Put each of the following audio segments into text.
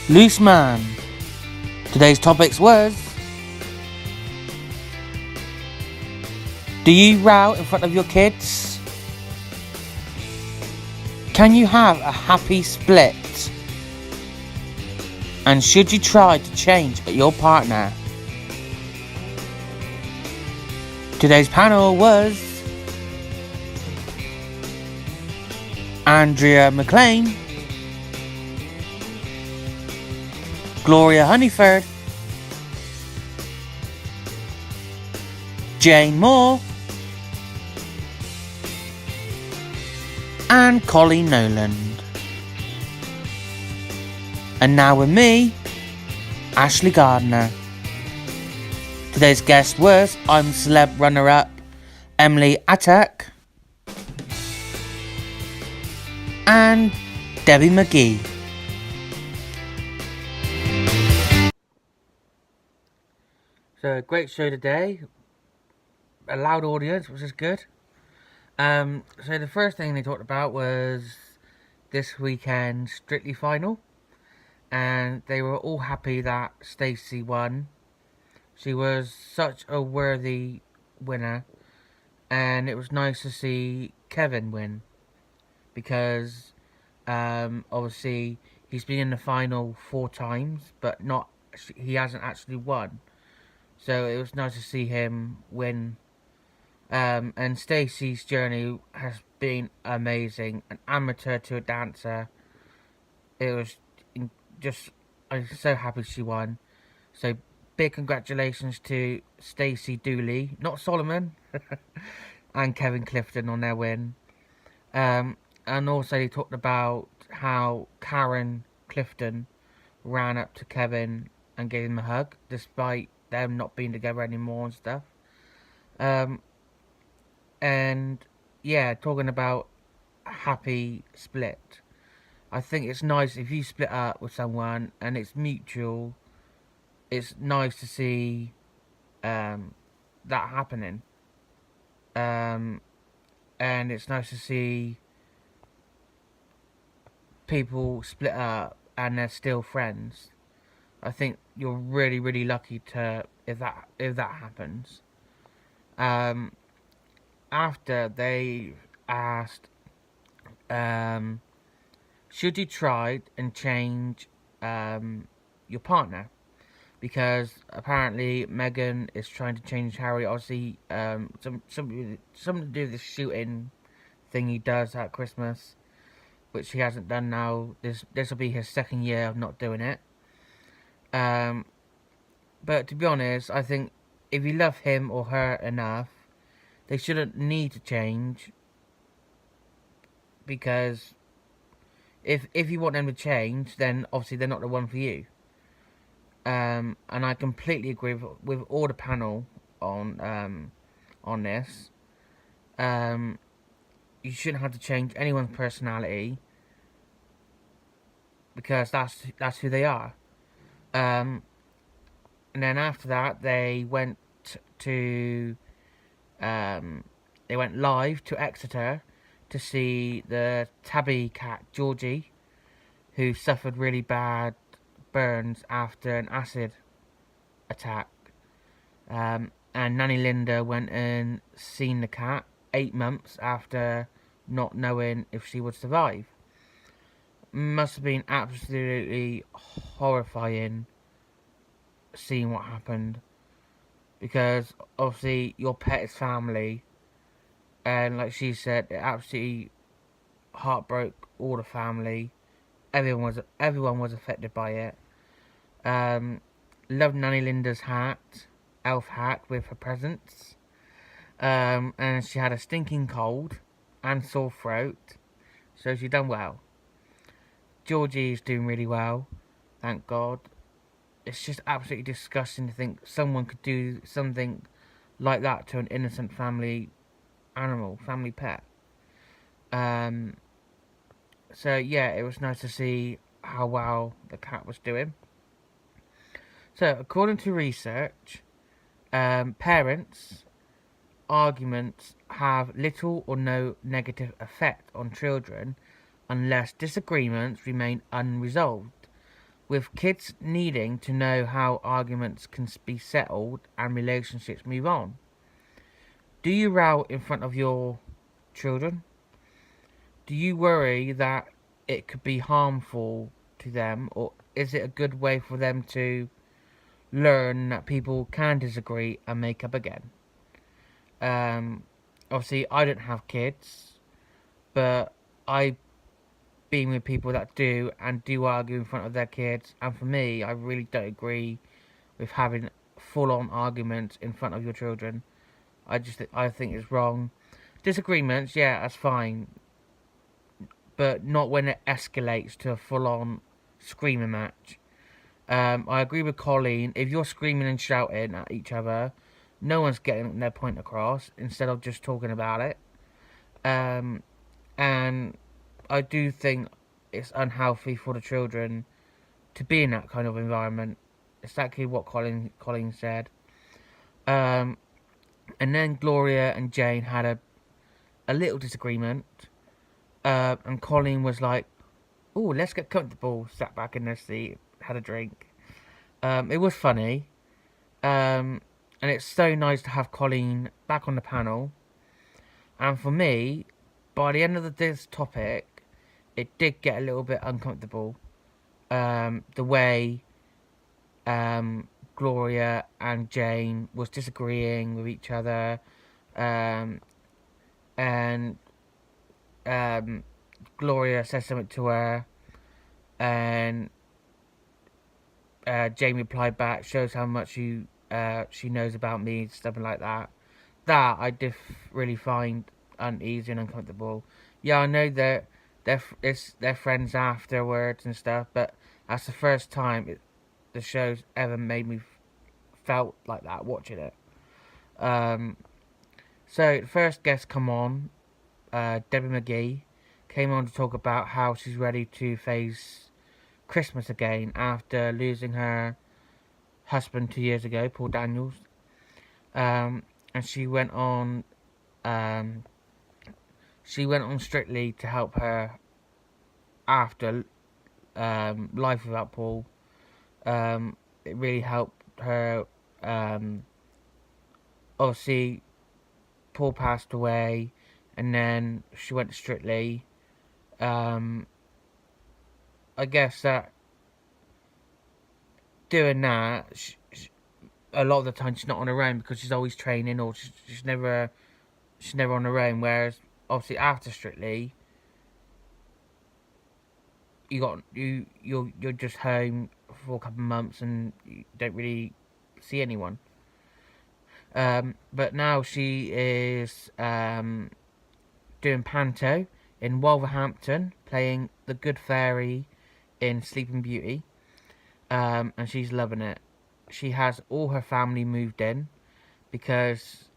Loose Man. Today's topics was: do you row in front of your kids? Can you have a happy split? And should you try to change your partner? Today's panel was Andrea McLean, Gloria Huniford, Jane Moore, and Coleen Nolan. And now with me, Ashley Gardner. Today's guest was I'm Celeb runner-up Emily Atack and Debbie McGee. So, great show today. A loud audience, which is good. So the first thing they talked about was this weekend's Strictly final. And they were all happy that Stacey won. She was such a worthy winner. And it was nice to see Kevin win. Because, obviously, he's been in the final 4 times. But he hasn't actually won. So it was nice to see him win. And Stacey's journey has been amazing. An amateur to a dancer. It was I'm so happy she won. So big congratulations to Stacey Dooley, not Solomon, and Kevin Clifton on their win. And also they talked about how Karen Clifton ran up to Kevin and gave him a hug, despite them not being together anymore and stuff. And yeah, talking about a happy split. I think it's nice if you split up with someone and it's mutual. It's nice to see that happening. And it's nice to see people split up and they're still friends. I think you're really, really lucky if that happens. After they asked, should you try and change your partner? Because apparently Meghan is trying to change Harry. Obviously, something to do with the shooting thing he does at Christmas, which he hasn't done now. This will be his 2nd year of not doing it. But to be honest, I think if you love him or her enough, they shouldn't need to change. Because if you want them to change, then obviously they're not the one for you. And I completely agree with all the panel on this. You shouldn't have to change anyone's personality because that's who they are. And then after that, they went live to Exeter to see the tabby cat Georgie, who suffered really bad burns after an acid attack. And Nanny Linda went and seen the cat 8 months after not knowing if she would survive. Must have been absolutely horrifying seeing what happened, because obviously your pet is family, and like she said, it absolutely heartbroke all the family. Everyone was affected by it. Loved Nanny Linda's hat, elf hat with her presents. And she had a stinking cold and sore throat, so she done well. Georgie's doing really well, thank God. It's just absolutely disgusting to think someone could do something like that to an innocent family pet. So yeah, it was nice to see how well the cat was doing. So according to research, parents' arguments have little or no negative effect on children unless disagreements remain unresolved. With kids needing to know how arguments can be settled and relationships move on. Do you row in front of your children? Do you worry that it could be harmful to them, or is it a good way for them to learn that people can disagree and make up again? Um, Obviously, I don't have kids, but I've been with people that do and do argue in front of their kids, and for me, I really don't agree with having full-on arguments in front of your children. I think it's wrong. Disagreements, yeah, that's fine, but not when it escalates to a full-on screaming match. I agree with Coleen. If you're screaming and shouting at each other, no one's getting their point across instead of just talking about it. Um, and I do think it's unhealthy for the children to be in that kind of environment. Exactly what Coleen said. Um, and then Gloria and Jane had a little disagreement. And Coleen was like, "Oh, let's get comfortable." Sat back in their seat, had a drink. It was funny. And it's so nice to have Coleen back on the panel. And for me, by the end of this topic, it did get a little bit uncomfortable. The way Gloria and Jane was disagreeing with each other, um, and Gloria said something to her, and Jane replied back, shows how much she knows about me, something like that. That I did really find uneasy and uncomfortable. Yeah, I know that they're friends afterwards and stuff, but that's the first time the show's ever made me felt like that watching it. Um, so the first guest come on, Debbie McGee, came on to talk about how she's ready to face Christmas again after losing her husband 2 years ago, Paul Daniels. And um, she went on Strictly to help her after Life Without Paul. It really helped her. Obviously, Paul passed away, and then she went to Strictly. Um, I guess that doing that, a lot of the time she's not on her own because she's always training, or she's never on her own. Whereas obviously after Strictly, you're just home for a couple of months and you don't really see anyone. But now she is doing panto in Wolverhampton, playing the Good Fairy in Sleeping Beauty, and she's loving it. She has all her family moved in because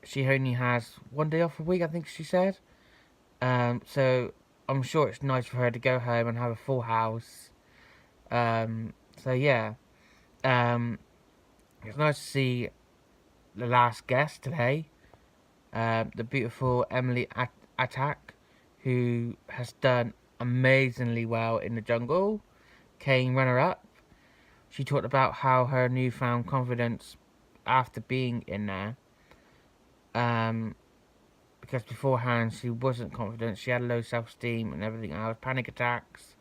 she only has 1 day off a week, I think she said. So I'm sure it's nice for her to go home and have a full house. So yeah, it's nice to see the last guest today, the beautiful Emily Atack, who has done amazingly well in the jungle, came runner-up. She talked about how her newfound confidence after being in there, because beforehand she wasn't confident, she had low self-esteem and everything else, panic attacks,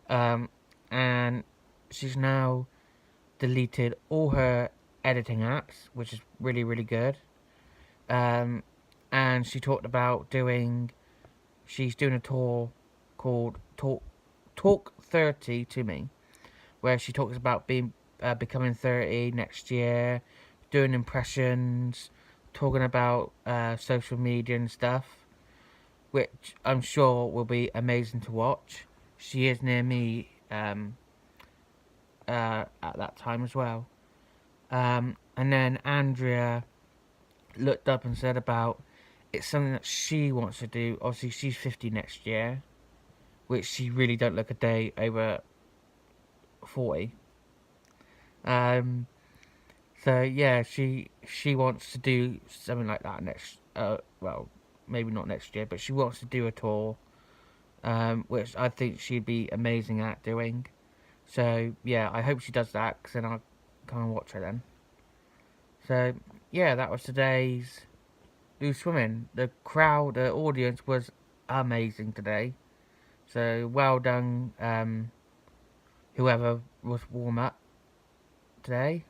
and she's now deleted all her editing apps, which is really, really good. And she talked about she's doing a tour called Talk 30 to me, where she talks about becoming 30 next year, doing impressions, talking about social media and stuff, which I'm sure will be amazing to watch. She is near me at that time as well. And then Andrea looked up and said about it's something that she wants to do. Obviously, she's 50 next year, which she really don't look a day over 40. So yeah, she wants to do something like that next. Well, maybe not next year, but she wants to do a tour. which I think she'd be amazing at doing. So yeah, I hope she does that, because then I'll come and watch her then. So yeah, that was today's do swimming. The crowd, the audience was amazing today. So well done, whoever was warm up today.